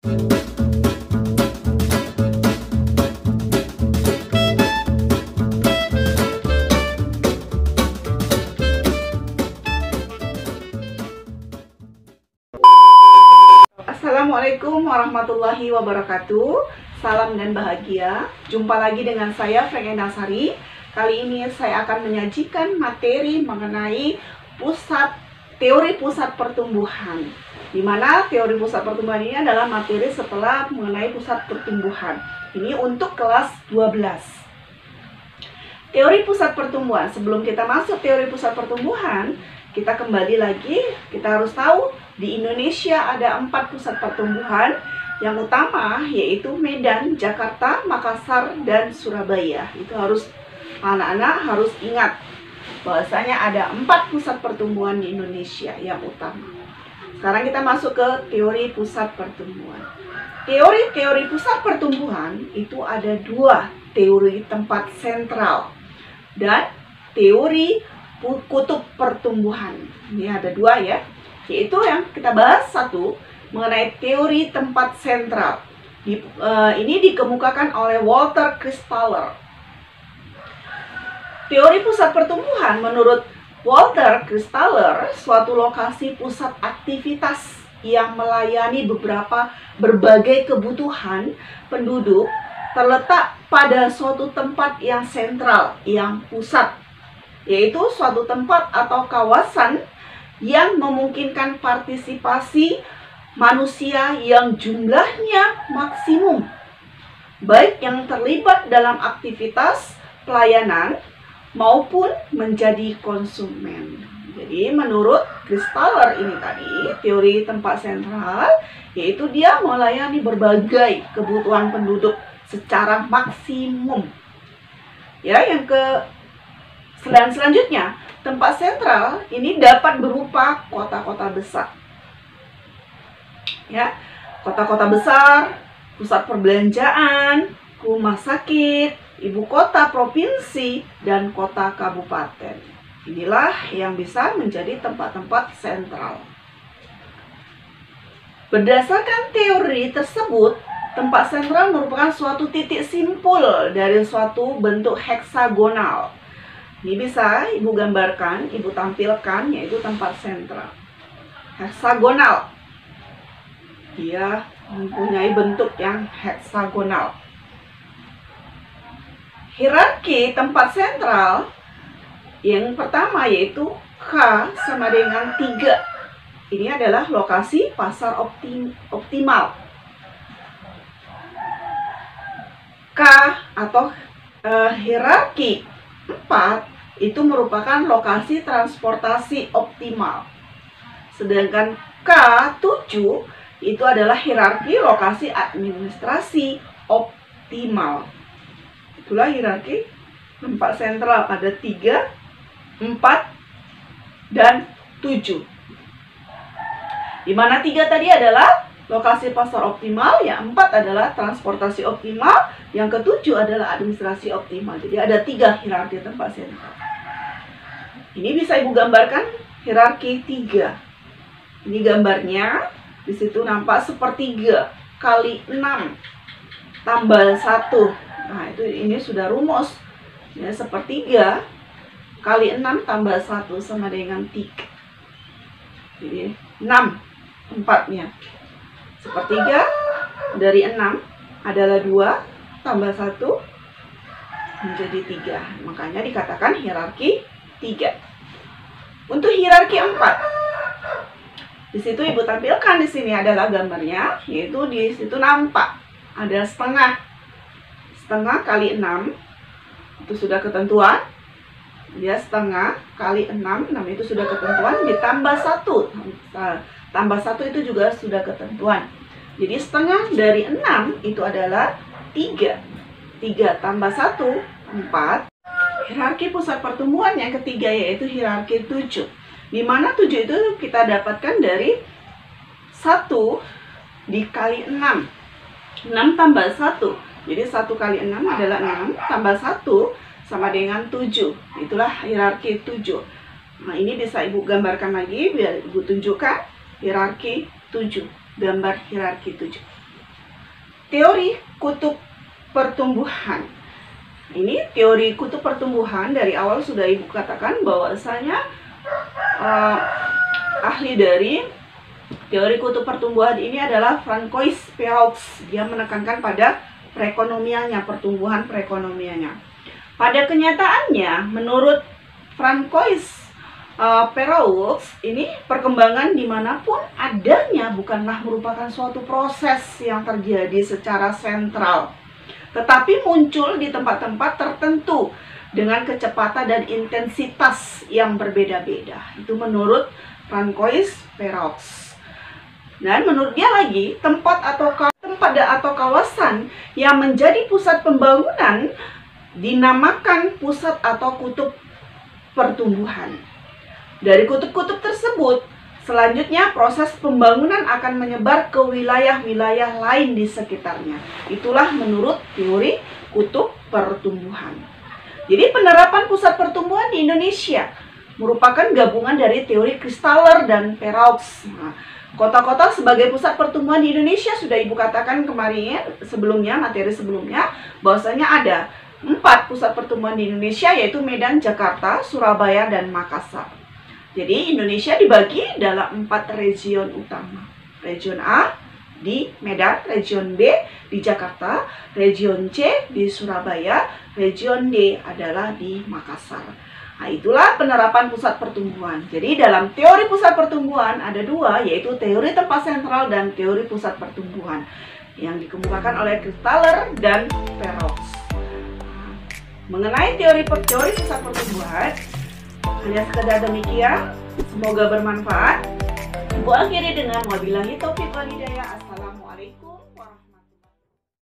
Assalamualaikum warahmatullahi wabarakatuh. Salam dan bahagia. Jumpa lagi dengan saya Frank Endasari. Kali ini saya akan menyajikan materi mengenai teori pusat pertumbuhan. Di mana teori pusat pertumbuhan ini adalah materi setelah mengenai pusat pertumbuhan. Ini untuk kelas 12. Teori pusat pertumbuhan. Sebelum kita masuk teori pusat pertumbuhan, kita kembali lagi, kita harus tahu di Indonesia ada 4 pusat pertumbuhan. Yang utama yaitu Medan, Jakarta, Makassar, dan Surabaya. Itu harus anak-anak harus ingat bahwasanya ada 4 pusat pertumbuhan di Indonesia yang utama. Sekarang kita masuk ke teori pusat pertumbuhan. Teori pusat pertumbuhan itu ada 2, teori tempat sentral dan teori kutub pertumbuhan. Ini ada 2 ya, yaitu yang kita bahas satu mengenai teori tempat sentral. Ini dikemukakan oleh Walter Christaller. Teori pusat pertumbuhan menurut Walter Christaller suatu lokasi pusat aktivitas yang melayani berbagai kebutuhan penduduk terletak pada suatu tempat yang sentral, yang pusat, yaitu suatu tempat atau kawasan yang memungkinkan partisipasi manusia yang jumlahnya maksimum, baik yang terlibat dalam aktivitas pelayanan maupun menjadi konsumen. Jadi menurut Christaller ini tadi, teori tempat sentral, yaitu dia melayani berbagai kebutuhan penduduk secara maksimum. Ya, yang selanjutnya, tempat sentral ini dapat berupa kota-kota besar. Ya, kota-kota besar, pusat perbelanjaan, rumah sakit, ibu kota provinsi, dan kota kabupaten. Inilah yang bisa menjadi tempat-tempat sentral. Berdasarkan teori tersebut, tempat sentral merupakan suatu titik simpul dari suatu bentuk heksagonal. Ini bisa Ibu gambarkan, Ibu tampilkan, yaitu tempat sentral. Heksagonal. Dia mempunyai bentuk yang heksagonal. Hierarki tempat sentral yang pertama yaitu K sama dengan 3. Ini adalah lokasi pasar optimal. K atau hierarki 4 itu merupakan lokasi transportasi optimal. Sedangkan K7 itu adalah hierarki lokasi administrasi optimal. Itulah hierarki tempat sentral, ada 3, 4, dan 7. Di mana 3 tadi adalah lokasi pasar optimal, yang 4 adalah transportasi optimal, yang ke-7 adalah administrasi optimal. Jadi ada 3 hierarki tempat sentral. Ini bisa Ibu gambarkan hierarki 3. Ini gambarnya, di situ nampak sepertiga kali 6 tambah 1. Nah, ini sudah rumus. Ya, sepertiga kali 6 tambah 1 sama dengan 3. Jadi 6 tempatnya. Sepertiga dari 6 adalah 2 tambah 1 menjadi 3. Makanya dikatakan hierarki 3. Untuk hierarki 4, di situ Ibu tampilkan, di sini adalah gambarnya, yaitu di situ nampak ada setengah kali 6, itu sudah ketentuan. Dia setengah kali 6 itu sudah ketentuan, ditambah 1. Tambah 1 itu juga sudah ketentuan. Jadi setengah dari 6 itu adalah 3. 3 tambah 1, 4. Hierarki pusat pertumbuhan yang ketiga yaitu hierarki 7. Di mana 7 itu kita dapatkan dari 1 dikali 6. 6 tambah 1. Jadi 1 kali 6 adalah 6, tambah 1 sama dengan 7. Itulah hierarki 7. Nah, ini bisa Ibu gambarkan lagi, biar Ibu tunjukkan hierarki 7. Gambar hierarki 7. teori kutub pertumbuhan. Ini teori kutub pertumbuhan dari awal sudah Ibu katakan bahwasanya ahli dari teori kutub pertumbuhan ini adalah Francois Perrault. Dia menekankan pada perekonomiannya, pertumbuhan perekonomiannya. Pada kenyataannya, menurut Francois Perrault, ini perkembangan dimanapun adanya bukanlah merupakan suatu proses yang terjadi secara sentral, tetapi muncul di tempat-tempat tertentu dengan kecepatan dan intensitas yang berbeda-beda. Itu menurut Francois Perrault. Dan menurut dia lagi, tempat atau kawasan yang menjadi pusat pembangunan dinamakan pusat atau kutub pertumbuhan. Dari kutub-kutub tersebut, selanjutnya proses pembangunan akan menyebar ke wilayah-wilayah lain di sekitarnya. Itulah menurut teori kutub pertumbuhan. Jadi penerapan pusat pertumbuhan di Indonesia merupakan gabungan dari teori Christaller dan Perrault. Nah, kota-kota sebagai pusat pertumbuhan di Indonesia sudah Ibu katakan kemarin sebelumnya, materi sebelumnya, bahwasanya ada 4 pusat pertumbuhan di Indonesia, yaitu Medan, Jakarta, Surabaya, dan Makassar. Jadi Indonesia dibagi dalam 4 region utama. Region A di Medan, region B di Jakarta, region C di Surabaya, region D adalah di Makassar. Nah, itulah penerapan pusat pertumbuhan. Jadi dalam teori pusat pertumbuhan ada 2, yaitu teori tempat sentral dan teori pusat pertumbuhan yang dikemukakan oleh Christaller dan Perrault. Mengenai teori pusat pertumbuhan, hanya sekedar demikian. Semoga bermanfaat. Ibu akhiri dengan wabillahi taufiq wal hidayah. Assalamualaikum warahmatullahi wabarakatuh.